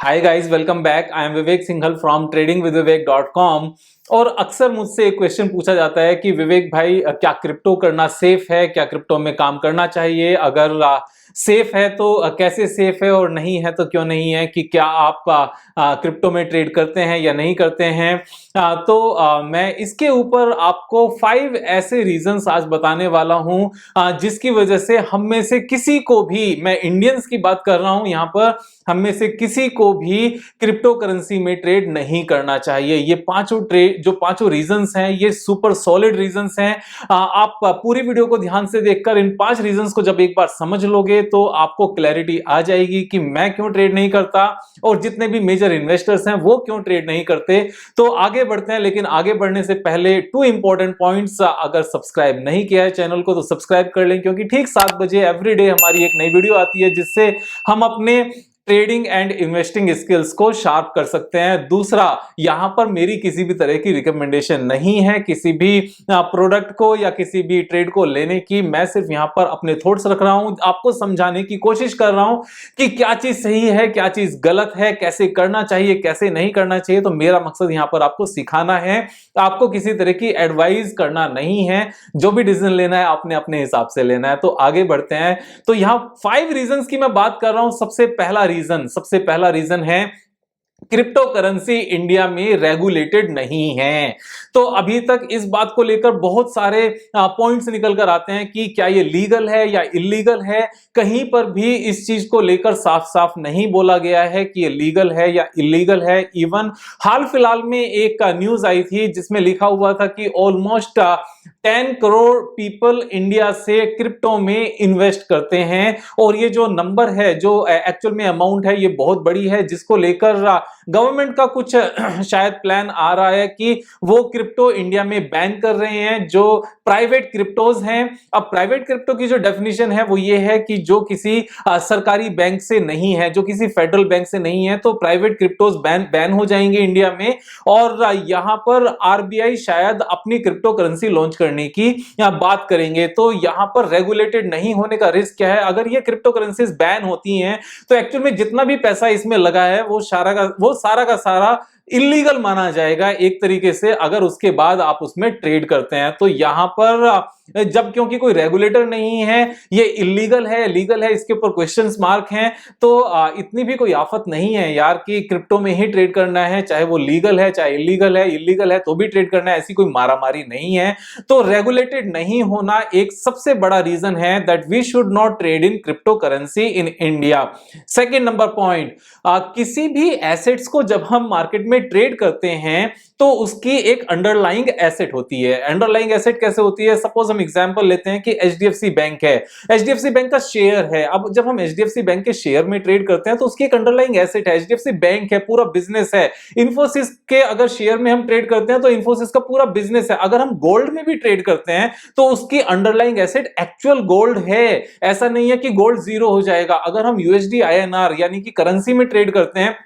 Hi guys, welcome back. I am Vivek Singhal from tradingwithvivek.com। और अक्सर मुझसे एक क्वेश्चन पूछा जाता है कि विवेक भाई, क्या क्रिप्टो करना सेफ है? क्या क्रिप्टो में काम करना चाहिए? अगर सेफ है तो कैसे सेफ है, और नहीं है तो क्यों नहीं है? कि क्या आप क्रिप्टो में ट्रेड करते हैं या नहीं करते हैं? मैं इसके ऊपर आपको 5 ऐसे रीजंस आज बताने वाला हूं जिसकी वजह से हम में से किसी को भी, मैं इंडियंस की बात कर रहा हूं यहां पर, हम में से किसी को भी क्रिप्टो करेंसी में ट्रेड नहीं करना चाहिए। ये पांचों रीजंस हैं, ये सुपर सॉलिड रीजंस हैं। आप पूरी वीडियो को ध्यान से देखकर इन 5 रीजंस को जब एक बार समझ लोगे तो आपको क्लैरिटी आ जाएगी कि मैं क्यों ट्रेड नहीं करता और जितने भी मेजर इन्वेस्टर्स हैं वो क्यों ट्रेड नहीं करते। तो आगे बढ़ते हैं, लेकिन आगे बढ़ने से पहले 2 इंपॉर्टेंट पॉइंट्स। अगर सब्सक्राइब नहीं किया है चैनल को तो सब्सक्राइब कर लें, क्योंकि ठीक 7 बजे एवरीडे हमारी एक नई वीडियो आती है जिससे हम अपने ट्रेडिंग एंड इन्वेस्टिंग स्किल्स को शार्प कर सकते हैं। दूसरा, यहां पर मेरी किसी भी तरह की रिकमेंडेशन नहीं है किसी भी प्रोडक्ट को या किसी भी ट्रेड को लेने की। मैं सिर्फ यहां पर अपने थॉट्स रख रहा हूं, आपको समझाने की कोशिश कर रहा हूं कि क्या चीज सही है, क्या चीज गलत है, कैसे करना चाहिए, कैसे नहीं करना चाहिए। तो मेरा मकसद यहां पर आपको सिखाना है, आपको किसी तरह की एडवाइस करना नहीं है। जो भी डिसीजन लेना है आपने अपने हिसाब से लेना है। तो आगे बढ़ते हैं। तो यहां 5 रीजंस की मैं बात कर रहा हूं। सबसे पहला रीजन है, क्रिप्टो करेंसी इंडिया में रेगुलेटेड नहीं है। तो अभी तक इस बात को लेकर बहुत सारे पॉइंट्स निकल कर आते हैं कि क्या ये लीगल है या इलीगल है। कहीं पर भी इस चीज को लेकर साफ साफ नहीं बोला गया है कि ये लीगल है या इलीगल है। इवन हाल फिलहाल में एक न्यूज आई थी जिसमें लिखा हुआ था कि ऑलमोस्ट 10 करोड़ पीपल इंडिया से क्रिप्टो में इन्वेस्ट करते हैं। और ये जो नंबर है, जो एक्चुअल में अमाउंट है, ये बहुत बड़ी है, जिसको लेकर गवर्नमेंट का कुछ शायद प्लान आ रहा है कि वो क्रिप्टो इंडिया में बैन कर रहे हैं, जो प्राइवेट क्रिप्टोज हैं। अब प्राइवेट क्रिप्टो की जो डेफिनेशन है वो ये है कि जो किसी सरकारी बैंक से नहीं है, जो किसी फेडरल बैंक से नहीं है, तो प्राइवेट क्रिप्टोज बैन हो जाएंगे इंडिया में। और यहां पर आरबीआई शायद अपनी क्रिप्टो करेंसी लॉन्च करने की बात करेंगे। तो यहां पर रेगुलेटेड नहीं होने का रिस्क क्या है? अगर ये क्रिप्टो करेंसीज बैन होती हैं तो एक्चुअल में जितना भी पैसा इसमें लगा है वो सारा का सारा इलीगल माना जाएगा एक तरीके से, अगर उसके बाद आप उसमें ट्रेड करते हैं। तो यहां पर जब क्योंकि कोई रेगुलेटर नहीं है, ये इलीगल है लीगल है, इसके ऊपर क्वेश्चंस मार्क हैं। तो इतनी भी कोई आफत नहीं है यार कि क्रिप्टो में ही ट्रेड करना है, चाहे वो लीगल है चाहे इलीगल है तो भी ट्रेड करना है। ऐसी कोई मारामारी नहीं है। तो रेगुलेटेड नहीं होना एक सबसे बड़ा रीजन है that we should not trade in crypto currency in India. Second number point, किसी भी एसेट्स को जब हम मार्केट में ट्रेड करते हैं तो उसकी एक अंडरलाइंग एसेट होती है। अंडरलाइंग एसेट कैसे होती है? सपोज हम एग्जांपल लेते हैं कि एचडीएफसी बैंक है, एचडीएफसी बैंक का शेयर है। अब जब हम एचडीएफसी बैंक के शेयर में ट्रेड करते हैं तो उसकी एक अंडरलाइंग एसेट है, एचडीएफसी बैंक है, पूरा बिजनेस है। इंफोसिस के अगर शेयर में हम ट्रेड करते हैं तो इंफोसिस का पूरा बिजनेस है। अगर हम गोल्ड में भी ट्रेड करते हैं तो उसकी अंडरलाइंग एसेट एक्चुअल गोल्ड है। ऐसा नहीं है कि गोल्ड जीरो हो जाएगा। अगर हम यूएसडी आईएनआर यानी कि करेंसी में ट्रेड करते हैं,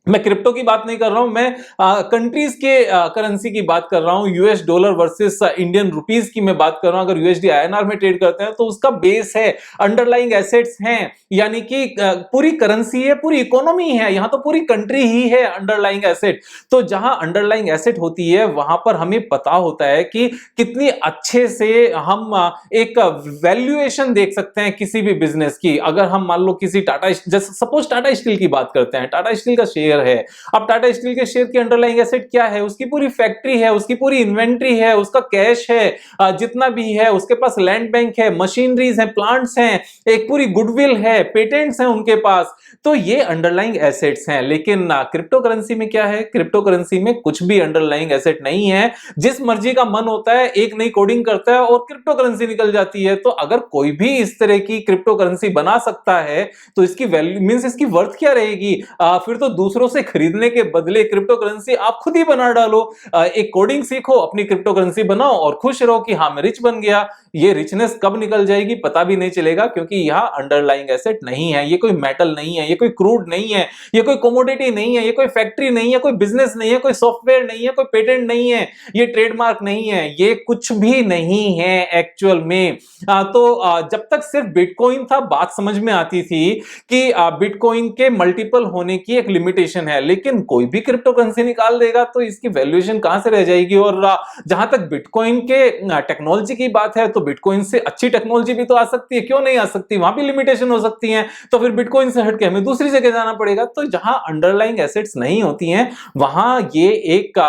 मैं क्रिप्टो की बात नहीं कर रहा हूं, मैं कंट्रीज के करेंसी की बात कर रहा हूं, US dollar versus Indian rupees की मैं बात कर रहा हूं। अगर यूएसडी आईएनआर में ट्रेड करते हैं तो उसका बेस है, अंडरलाइंग एसेट्स हैं, यानी कि पूरी करेंसी है, पूरी इकोनॉमी है, यहां तो पूरी कंट्री ही है अंडरलाइंग एसेट। तो जहां अंडरलाइंग एसेट होती है वहां पर हमें पता होता है कि कितनी अच्छे से हम एक वैल्यूएशन देख सकते हैं किसी भी बिजनेस की। अगर हम मान लो किसी जैसे सपोज टाटा स्टील की बात करते हैं, टाटा स्टील का शेयर है। अब टाटा स्टील के शेयर की अंडरलाइंग एसेट क्या है? उसकी पूरी फैक्ट्री है, उसकी पूरी इन्वेंट्री है, उसका कैश है, जितना भी है, उसके पास लैंड बैंक है, मशीनरीज है, प्लांट्स हैं, एक पूरी गुडविल है, पेटेंट्स हैं उनके पास। तो ये अंडरलाइंग एसेट्स हैं। लेकिन क्रिप्टो करेंसी में क्या है? क्रिप्टो करेंसी में कुछ भी अंडरलाइंग एसेट नहीं है। जिस मर्जी का मन होता है एक नई कोडिंग करता है और क्रिप्टो करेंसी निकल जाती है। तो अगर कोई भी इस तरह की क्रिप्टो करेंसी बना सकता है तो इसकी वैल्यू मींस इसकी वर्थ क्या रहेगी? फिर तो दूसरों दूसरों से खरीदने के बदले क्रिप्टो करेंसी आप खुद ही बना डालो। एक कोडिंग सीखो, अपनी क्रिप्टो करेंसी बनाओ और खुश रहो कि हाँ मैं रिच बन गया। ये रिचनेस कब निकल जाएगी पता भी नहीं चलेगा, क्योंकि यहाँ अंडरलाइंग एसेट नहीं है, ये कोई मेटल नहीं है, ये कोई क्रूड नहीं है, ये कोई कमोडिटी नहीं है, ये कोई फैक्ट्री नहीं है, कोई बिजनेस नहीं है, कोई सॉफ्टवेयर नहीं है, कोई पेटेंट नहीं है, ये ट्रेडमार्क नहीं है, ये कुछ भी नहीं है एक्चुअल में। जब तक सिर्फ बिटकॉइन था बात समझ में आती थी कि बिटकॉइन के मल्टीपल होने की एक लिमिटेशन है, लेकिन कोई भी क्रिप्टो करेंसी निकाल देगा तो इसकी वैल्यूएशन कहां से रह जाएगी। और जहां तक बिटकॉइन के टेक्नोलॉजी की बात है तो बिटकॉइन से अच्छी टेक्नोलॉजी भी तो आ सकती है, क्यों नहीं आ सकती, वहां भी लिमिटेशन हो सकती है। तो फिर बिटकॉइन से हटके हमें दूसरी जगह जाना पड़ेगा। तो जहां अंडरलाइंग एसेट्स नहीं होती हैं वहां ये एक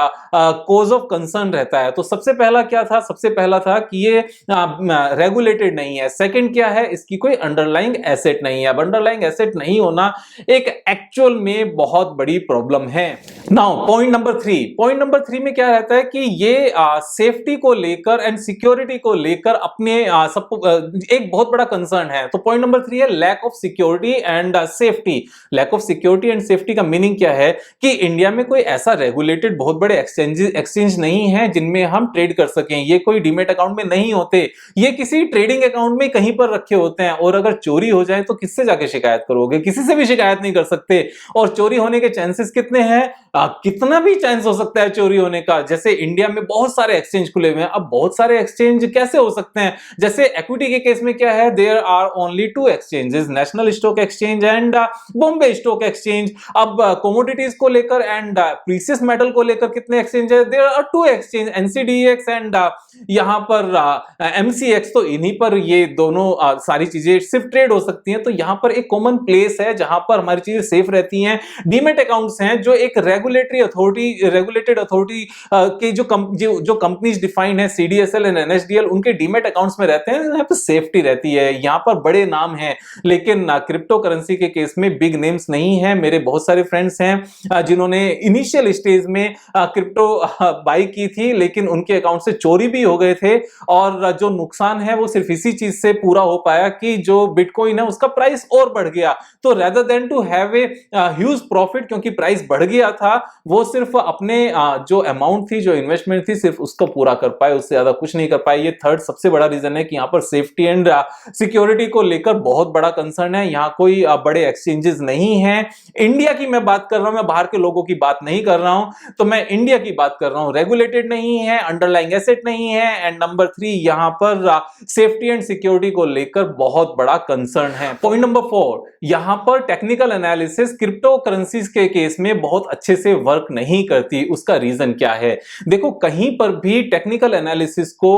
कॉज ऑफ कंसर्न रहता है। तो सबसे पहला क्या था, सबसे पहला था कि ये रेगुलेटेड नहीं है। सेकंड क्या है, इसकी कोई अंडरलाइंग एसेट नहीं है। अब अंडरलाइंग एसेट नहीं होना एक एक्चुअल में बहुत बड़ी प्रॉब्लम है। Now point number 3, point number 3 में क्या रहता है कि ये सेफ्टी को लेकर एंड सिक्योरिटी को लेकर अपने एक बहुत बड़ा कंसर्न है। तो पॉइंट नंबर 3 है lack of security and safety. Lack of security and safety का मीनिंग क्या है कि इंडिया में कोई ऐसा रेगुलेटेड बहुत बड़े एक्सचेंज नहीं है जिनमें हम ट्रेड कर सकें। ये कोई डीमेट अकाउंट में नहीं होते, ये किसी ट्रेडिंग अकाउंट में कहीं पर रखे होते हैं। और अगर चोरी हो जाए तो किससे जाके शिकायत करोगे, किसी से भी शिकायत नहीं कर सकते। और चोरी होने के चांसेस कितने हैं, कितना भी चांस हो सकता है चोरी होने का। जैसे इंडिया में बहुत सारे एक्सचेंज खुले हुए हैं, अब बहुत सारे एक्सचेंज कैसे हो सकते हैं। जैसे इक्विटी के केस में क्या है, there are only 2 exchanges, national stock exchange and Bombay stock exchange. अब कमोडिटीज को लेकर एंड प्रीशियस मेटल को लेकर कितने एक्सचेंज है, there are 2 exchange, NCDEX and यहां पर एमसीएक्स। तो इन्हीं पर ये दोनों सारी चीजें सिर्फ ट्रेड हो सकती हैं। तो यहां पर एक कॉमन प्लेस है जहां पर हमारी चीजें सेफ रहती हैं। डीमेट अकाउंट्स हैं जो एक रेगुलेटेड अथॉरिटी के जो कंपनीज डिफाइंड है, सीडीएसएल एंड एनएसडीएल, उनके डीमेट अकाउंट्स में रहते हैं। यहाँ पे सेफ्टी रहती है, यहाँ पर बड़े नाम हैं। लेकिन क्रिप्टो करेंसी के केस में बिग नेम्स नहीं है। मेरे बहुत सारे फ्रेंड्स हैं जिन्होंने इनिशियल स्टेज में क्रिप्टो बाई की थी, लेकिन उनके अकाउंट से चोरी भी हो गए थे। और जो नुकसान है वो सिर्फ इसी चीज से पूरा हो पाया कि जो बिटकॉइन है उसका प्राइस और बढ़ गया। तो rather than to have a huge profit, क्योंकि प्राइस बढ़ गया था, वो सिर्फ अपने जो अमाउंट थी, जो इन्वेस्टमेंट थी, सिर्फ उसको पूरा कर पाए, उससे ज्यादा कुछ नहीं कर पाए। ये थर्ड सबसे बड़ा रीजन है कि यहाँ पर सेफ्टी एंड सिक्योरिटी को लेकर बहुत बड़ा कंसर्न है। यहाँ कोई बड़े एक्सचेंजेस नहीं है। इंडिया की मैं बात कर रहा हूं, मैं बाहर के लोगों की बात नहीं कर रहा हूं। तो मैं इंडिया की बात कर रहा हूं। रेगुलेटेड नहीं है, अंडरलाइंग एसेट नहीं है, एंड नंबर 3 यहां पर सेफ्टी एंड सिक्योरिटी को लेकर बहुत बड़ा कंसर्न है। पॉइंट नंबर 4, यहां पर टेक्निकल एनालिसिस क्रिप्टो करेंसीज के केस में बहुत अच्छे से वर्क नहीं करती। उसका रीजन क्या है, देखो कहीं पर भी टेक्निकल एनालिसिस को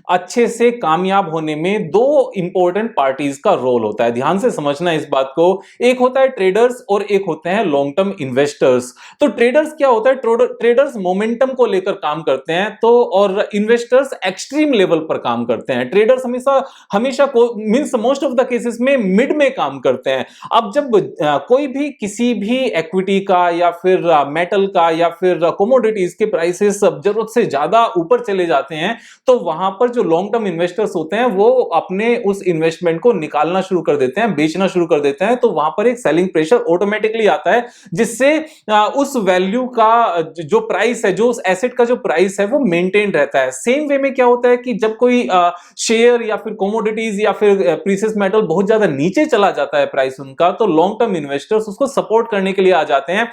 अच्छे से कामयाब होने में 2 इंपॉर्टेंट पार्टीज का रोल होता है। ध्यान से समझना इस बात को। एक होता है ट्रेडर्स और एक होते हैं लॉन्ग टर्म इन्वेस्टर्स। तो ट्रेडर्स क्या होता है, ट्रेडर्स मोमेंटम को लेकर काम करते हैं, तो और इन्वेस्टर्स एक्सट्रीम लेवल पर काम करते हैं। ट्रेडर्स हमेशा means most of the cases में मिड में काम करते हैं। अब जब कोई भी किसी भी इक्विटी का या फिर मेटल का या फिर कमोडिटीज के प्राइसेस जरूरत से ज्यादा ऊपर चले जाते हैं, तो वहां पर जो लॉन्ग टर्म इन्वेस्टर्स होते हैं वो अपने उस इन्वेस्टमेंट को निकालना शुरू कर देते हैं, बेचना शुरू कर देते हैं। तो वहां पर एक सेलिंग प्रेशर ऑटोमेटिकली आता है, जिससे उस वैल्यू का जो प्राइस है, जो उस एसेट का जो प्राइस है वो मेंटेन रहता है। सेम वे में क्या होता है कि जब कोई शेयर या फिर कमोडिटीज या फिर प्रीशियस मेटल बहुत ज्यादा नीचे चला जाता है प्राइस उनका, तो लॉन्ग टर्म इन्वेस्टर्स उसको सपोर्ट करने के लिए आ जाते हैं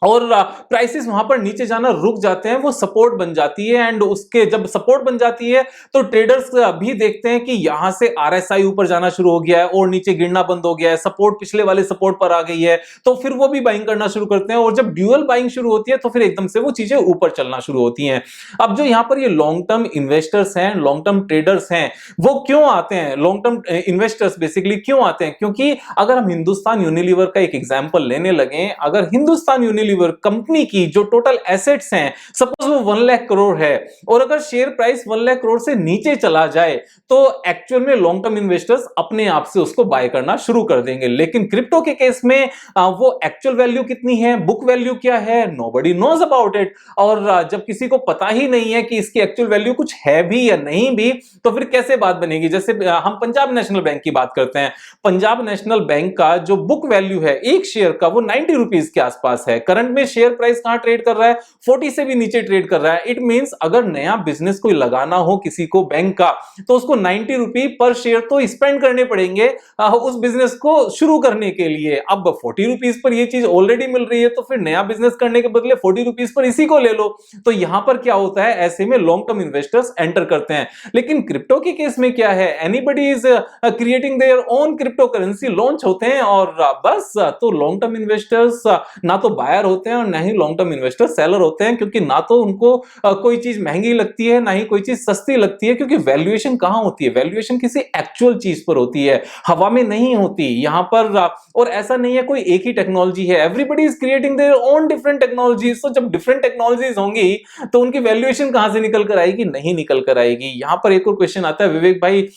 और प्राइसेस वहां पर नीचे जाना रुक जाते हैं, वो सपोर्ट बन जाती है। एंड उसके जब सपोर्ट बन जाती है तो ट्रेडर्स भी देखते हैं कि यहां से आरएसआई ऊपर जाना शुरू हो गया है और नीचे गिरना बंद हो गया है, सपोर्ट पिछले वाले सपोर्ट पर आ गई है, तो फिर वो भी बाइंग करना शुरू करते हैं। और जब ड्यूअल बाइंग शुरू होती है तो फिर एकदम से वो चीजें ऊपर चलना शुरू होती हैं। अब जो यहां पर ये लॉन्ग टर्म इन्वेस्टर्स हैं, लॉन्ग टर्म ट्रेडर्स हैं, वो क्यों आते हैं, लॉन्ग टर्म इन्वेस्टर्स बेसिकली क्यों आते हैं? क्योंकि अगर हम हिंदुस्तान यूनिलीवर का एक एग्जांपल लेने लगे, अगर हिंदुस्तान यूनिलीवर कंपनी की जो टोटल एसेट्स हैं, सपोज वो 1 लाख करोड़ है और अगर शेयर प्राइस 1 लाख करोड़ से नीचे चला जाए तो एक्चुअल में लॉन्ग टर्म इन्वेस्टर्स अपने आप से उसको बाय करना शुरू कर देंगे। लेकिन क्रिप्टो के केस में वो एक्चुअल वैल्यू कितनी है, बुक वैल्यू क्या है, नोबडी नोज अबाउट इट। और जब किसी को पता ही नहीं है कि इसकी एक्चुअल वैल्यू कुछ है भी या नहीं भी, तो फिर कैसे बात बनेगी। जैसे हम पंजाब नेशनल बैंक की बात करते हैं, पंजाब नेशनल बैंक का जो बुक वैल्यू है एक शेयर का वो 90 रुपीज के आसपास है। करंट में शेयर प्राइस कहां ट्रेड कर रहा है, 40 से भी नीचे ट्रेड कर रहा है। इट मींस अगर नया बिजनेस कोई लगाना हो किसी को बैंक का, तो उसको 90 रुपए पर शेयर तो स्पेंड करने पड़ेंगे उस बिजनेस को शुरू करने के लिए। अब 40 रुपीज पर ये चीज ऑलरेडी मिल रही है, तो फिर नया बिजनेस करने के बदले 40 रुपीज पर इसी को ले लो। तो यहां पर क्या होता है, ऐसे में लॉन्ग टर्म इन्वेस्टर्स एंटर करते हैं। लेकिन क्रिप्टो के केस में क्या है, anybody is creating their own crypto currency, launch होते हैं और बस। तो लॉन्ग टर्म इन्वेस्टर्स ना तो बायर होते हैं और ना ही लॉन्ग टर्म इन्वेस्टर्स सेलर होते हैं, क्योंकि ना तो उनको कोई चीज महंगी लगती है ना ही कोई चीज सस्ती लगती है। क्योंकि वैल्यूएशन कहां होती है, वैल्यूएशन किसी एक्चुअल चीज पर होती है, हवा में नहीं होती यहां पर। और ऐसा नहीं है कोई एक ही टेक्नोलॉजी है, everybody is creating their own different technologies. तो जब डिफरेंट टेक्नोलॉजीज होंगी तो उनकी वैल्यूएशन कहां से निकल कर आएगी, नहीं निकल कर आएगी। यहां पर एक और क्वेश्चन आता है, विवेक भाई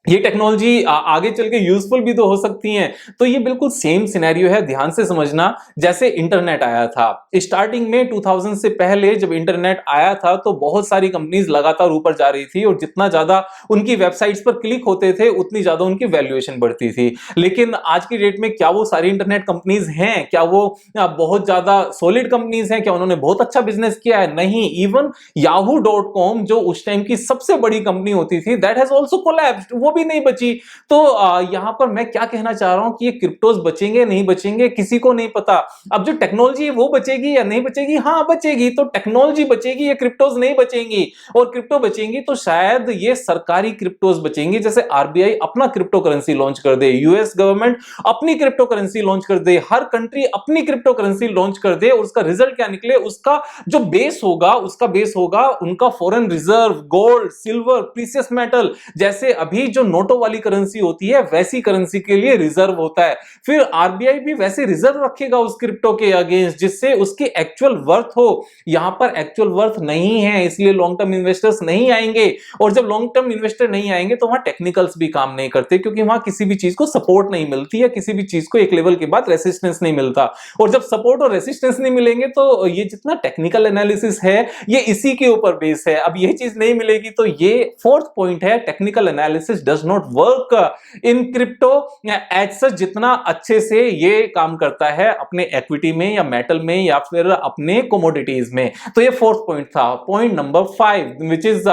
ये टेक्नोलॉजी आगे चल के यूजफुल भी तो हो सकती हैं। तो ये बिल्कुल सेम सिनेरियो है, ध्यान से समझना। जैसे इंटरनेट आया था स्टार्टिंग में 2000 से पहले, जब इंटरनेट आया था तो बहुत सारी कंपनीज लगातार ऊपर जा रही थी और जितना ज्यादा उनकी वेबसाइट्स पर क्लिक होते थे उतनी ज्यादा उनकी वैल्यूएशन बढ़ती थी। लेकिन आज की डेट में क्या वो सारी इंटरनेट कंपनीज हैं, क्या वो बहुत ज्यादा सॉलिड कंपनीज हैं, क्या उन्होंने बहुत अच्छा बिजनेस किया है? नहीं। इवन yahoo.com जो उस टाइम की सबसे बड़ी कंपनी होती थी, दैट हैज आल्सो कोलैप्स्ड, वो भी नहीं बची। तो यहां पर मैं क्या कहना चाह रहा हूं कि ये क्रिप्टोज बचेंगे नहीं बचेंगे किसी को नहीं पता। अब जो टेक्नोलॉजी है वो बचेगी या नहीं बचेगी, हाँ बचेगी। तो टेक्नोलॉजी बचेगी, ये क्रिप्टोज नहीं बचेंगी। और क्रिप्टो बचेंगी तो शायद ये सरकारी क्रिप्टोज बचेंगी, जैसे आरबीआई अपना क्रिप्टो करेंसी लॉन्च कर दे, यूएस गवर्नमेंट अपनी क्रिप्टो करेंसी लॉन्च कर दे, हर कंट्री अपनी क्रिप्टो करेंसी लॉन्च कर दे। और उसका रिजल्ट क्या निकले, उसका जो बेस होगा, उसका बेस होगा उनका foreign reserve, gold, silver, precious metal. जैसे अभी जो नोटों वाली करेंसी होती है वैसी करेंसी के लिए रिजर्व होता है। फिर आरबीआई भी वैसे रिजर्व रखेगा उस क्रिप्टो के अगेंस्ट, जिससे उसकी एक्चुअल वर्थ हो। यहां पर एक्चुअल वर्थ नहीं है, इसलिए लॉन्ग टर्म इन्वेस्टर्स नहीं आएंगे। और जब लॉन्ग टर्म इन्वेस्टर नहीं आएंगे तो वहां टेक्निकल्स भी काम नहीं करते, क्योंकि वहां किसी भी चीज को सपोर्ट नहीं मिलती है, किसी भी चीज को एक लेवल के बाद रेसिस्टेंस नहीं मिलता। और जब सपोर्ट और रेसिस्टेंस नहीं मिलेंगे तो ये जितना टेक्निकल एनालिसिस है ये इसी के ऊपर बेस है। अब ये चीज नहीं मिलेगी तो ये फोर्थ पॉइंट है, technical analysis does not work in crypto as such, जितना अच्छे से ये काम करता है अपने इक्विटी में या मेटल में या फिर अपने कमोडिटीज में। तो ये फोर्थ पॉइंट था। Point number 5 which is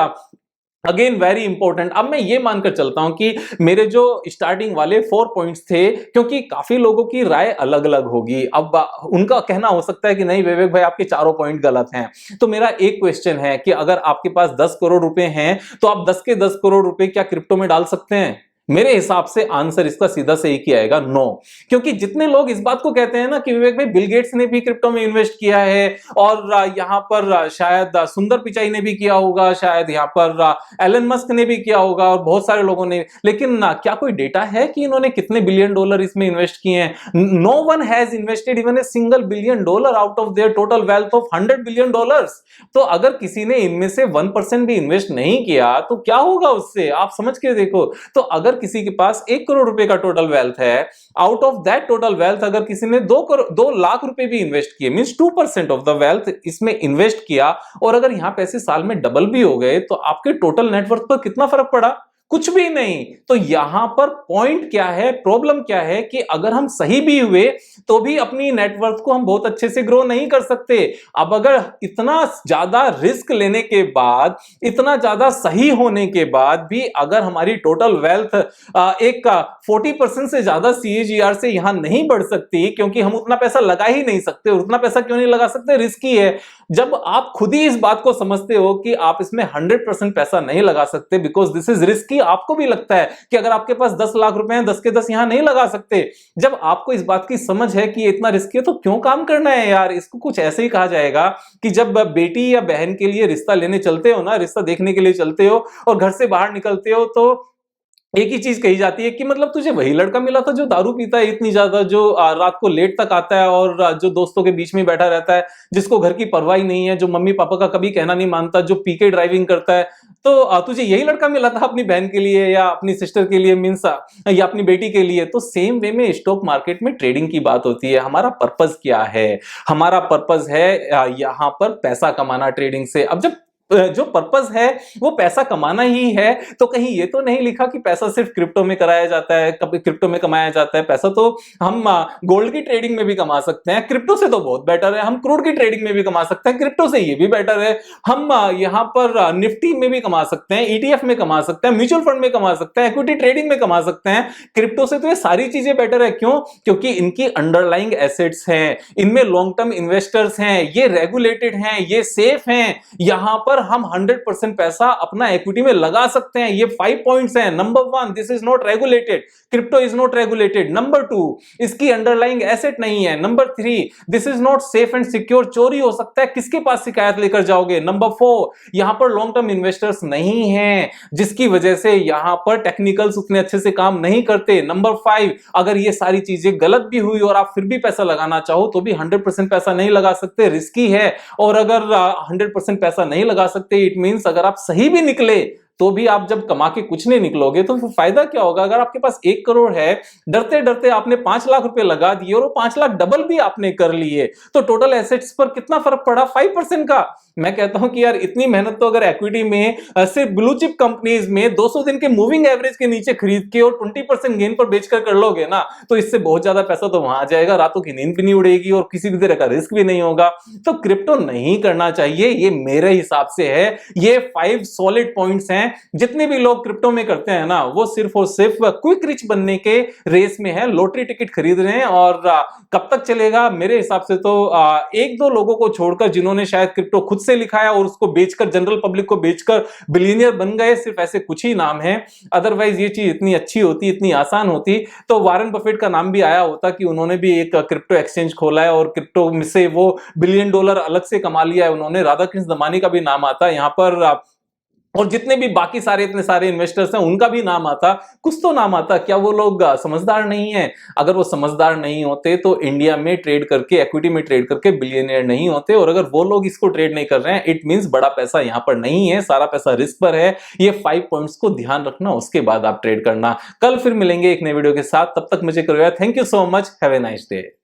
again very important. अब मैं ये मानकर चलता हूं कि मेरे जो स्टार्टिंग वाले 4 पॉइंट्स थे, क्योंकि काफी लोगों की राय अलग अलग होगी, अब उनका कहना हो सकता है कि नहीं विवेक भाई आपके चारों पॉइंट गलत हैं। तो मेरा एक क्वेश्चन है कि अगर आपके पास 10 करोड़ रुपए हैं तो आप 10 के 10 करोड़ रुपए क्या क्रिप्टो में डाल सकते हैं? मेरे हिसाब से आंसर इसका सीधा से एक ही आएगा, नो। क्योंकि जितने लोग इस बात को कहते हैं ना कि विवेक भाई बिल गेट्स ने भी क्रिप्टो में इन्वेस्ट किया है और यहां पर शायद सुंदर पिचाई ने भी किया होगा, शायद यहां पर एलन मस्क ने भी किया होगा और बहुत सारे लोगों ने, लेकिन क्या कोई डेटा है कि इन्होंने कितने बिलियन डॉलर इसमें इन्वेस्ट किए हैं? No one has invested even a single billion dollar out of their total wealth of 100 billion dollars. तो अगर किसी ने इनमें से 1% भी इन्वेस्ट नहीं किया तो क्या होगा उससे, आप समझ के देखो। तो अगर किसी के पास 1 करोड़ रुपए का टोटल वेल्थ है, out of that total wealth अगर किसी ने 2 लाख रुपए भी इन्वेस्ट किए, मींस 2% ऑफ द वेल्थ इसमें इन्वेस्ट किया, और अगर यहां पैसे साल में डबल भी हो गए तो आपके टोटल नेटवर्थ पर कितना फर्क पड़ा? कुछ भी नहीं। तो यहां पर पॉइंट क्या है, प्रॉब्लम क्या है कि अगर हम सही भी हुए तो भी अपनी नेटवर्थ को हम बहुत अच्छे से ग्रो नहीं कर सकते। अब अगर इतना ज्यादा रिस्क लेने के बाद, इतना ज्यादा सही होने के बाद भी अगर हमारी टोटल वेल्थ एक 40% से ज्यादा CAGR से यहां नहीं बढ़ सकती, क्योंकि हम उतना पैसा लगा ही नहीं सकते। उतना पैसा क्यों नहीं लगा सकते? रिस्की है। जब आप खुद ही इस बात को समझते हो कि आप इसमें 100% पैसा नहीं लगा सकते बिकॉज दिस इज रिस्की, आपको भी लगता है कि अगर आपके पास 10 लाख रुपए हैं, 10 के 10 यहां नहीं लगा सकते। जब आपको इस बात की समझ है कि ये इतना रिस्की है तो क्यों काम करना है यार। इसको कुछ ऐसे ही कहा जाएगा कि जब बेटी या बहन के लिए रिश्ता लेने चलते हो ना, रिश्ता देखने के लिए चलते हो और घर से बाहर निकलते हो, तो एक ही चीज कही जाती है कि मतलब तुझे वही लड़का मिला था जो दारू पीता है इतनी ज्यादा, जो रात को लेट तक आता है और जो दोस्तों के बीच में बैठा रहता है, जिसको घर की परवाह ही नहीं है, जो मम्मी पापा का कभी कहना नहीं मानता, जो पी के ड्राइविंग करता है। तो तुझे यही लड़का मिला था अपनी बहन के लिए या अपनी सिस्टर के लिए, मीन्स या अपनी बेटी के लिए। तो सेम वे में स्टॉक मार्केट में ट्रेडिंग की बात होती है। हमारा पर्पस क्या है? हमारा पर्पस है यहाँ पर पैसा कमाना ट्रेडिंग से। अब जब जो पर्पस है वो पैसा कमाना ही है, तो कहीं ये तो नहीं लिखा कि पैसा सिर्फ क्रिप्टो में कराया जाता है, कभी क्रिप्टो में कमाया जाता है। पैसा तो हम गोल्ड की ट्रेडिंग में भी कमा सकते हैं, क्रिप्टो से तो बहुत बेटर है। हम क्रूड की ट्रेडिंग में भी कमा सकते हैं, क्रिप्टो से ये भी बेटर है। हम यहाँ पर निफ्टी में भी कमा सकते हैं, ईटीएफ में कमा सकते हैं, म्यूचुअल फंड में कमा सकते हैं, इक्विटी ट्रेडिंग में कमा सकते हैं। क्रिप्टो से तो ये सारी चीजें बेटर है। क्यों? क्योंकि इनकी अंडरलाइंग एसेट्स हैं, इनमें लॉन्ग टर्म इन्वेस्टर्स हैं, ये रेगुलेटेड हैं, ये सेफ हैं। यहां पर हम 100% पैसा अपना इक्विटी में लगा सकते हैं। ये 5 पॉइंट्स हैं। Number 1, this is not regulated, crypto is not regulated. Number 2, इसकी अंडरलाइंग एसेट नहीं है। Number 3, this is not safe and secure, चोरी हो सकता है, किसके पास शिकायत लेकर जाओगे। नंबर 4, यहां पर लॉन्ग टर्म इन्वेस्टर्स नहीं हैं, जिसकी वजह से यहां पर टेक्निकल्स उतने अच्छे से काम नहीं करते। नंबर 5, अगर ये सारी चीजें गलत भी हुई और आप फिर भी पैसा लगाना चाहो तो भी 100% पैसा नहीं लगा सकते, रिस्की है। और अगर 100% पैसा नहीं लगा सकते, इट मींस अगर आप सही भी निकले तो भी आप जब कमा के कुछ नहीं निकलोगे तो फिर फायदा क्या होगा? अगर आपके पास 1 करोड़ है, डरते डरते आपने 5 लाख रुपए लगा दिए और वो 5 लाख डबल भी आपने कर लिए, तो टोटल एसेट्स पर कितना फर्क पड़ा? 5% का। मैं कहता हूं कि यार इतनी मेहनत तो अगर इक्विटी में सिर्फ ब्लू चिप कंपनीज में 200 दिन के मूविंग एवरेज के नीचे खरीद के और 20% गेन पर बेचकर कर लोगे ना, तो इससे बहुत ज्यादा पैसा तो वहां आ जाएगा, रातों की नींद भी नहीं उड़ेगी और किसी भी तरह का रिस्क भी नहीं होगा। तो क्रिप्टो नहीं करना चाहिए, ये मेरे हिसाब से है। ये 5 सॉलिड पॉइंट्स हैं। जितने भी लोग क्रिप्टो में करते हैं ना, वो सिर्फ और सिर्फ क्विक रिच बनने के रेस में है, लॉटरी टिकट खरीद रहे हैं। और कब तक चलेगा? मेरे हिसाब से तो 1-2 लोगों को छोड़कर जिन्होंने शायद क्रिप्टो खुद से लिखाया और उसको बेचकर जनरल पब्लिक को बेचकर बिलियनियर बन गए, सिर्फ ऐसे कुछ ही नाम हैं। अदरवाइज ये चीज इतनी अच्छी होती, इतनी आसान होती तो वारेन बफेट का नाम भी आया होता कि उन्होंने भी एक क्रिप्टो एक्सचेंज खोला है और क्रिप्टो में से वो $1 बिलियन अलग से कमा लिया है उन्होंने। राधाकृष्ण दमानी का भी नाम आता है यहाँ पर, और जितने भी बाकी सारे इतने सारे इन्वेस्टर्स हैं उनका भी नाम आता, कुछ तो नाम आता। क्या वो लोग समझदार नहीं है? अगर वो समझदार नहीं होते तो इंडिया में ट्रेड करके, इक्विटी में ट्रेड करके बिलियनियर नहीं होते। और अगर वो लोग इसको ट्रेड नहीं कर रहे हैं, इट मींस बड़ा पैसा यहां पर नहीं है, सारा पैसा रिस्क पर है। ये 5 पॉइंट्स को ध्यान रखना, उसके बाद आप ट्रेड करना। कल फिर मिलेंगे एक नए वीडियो के साथ, तब तक मुझे करो यार। Thank you so much, have a nice day.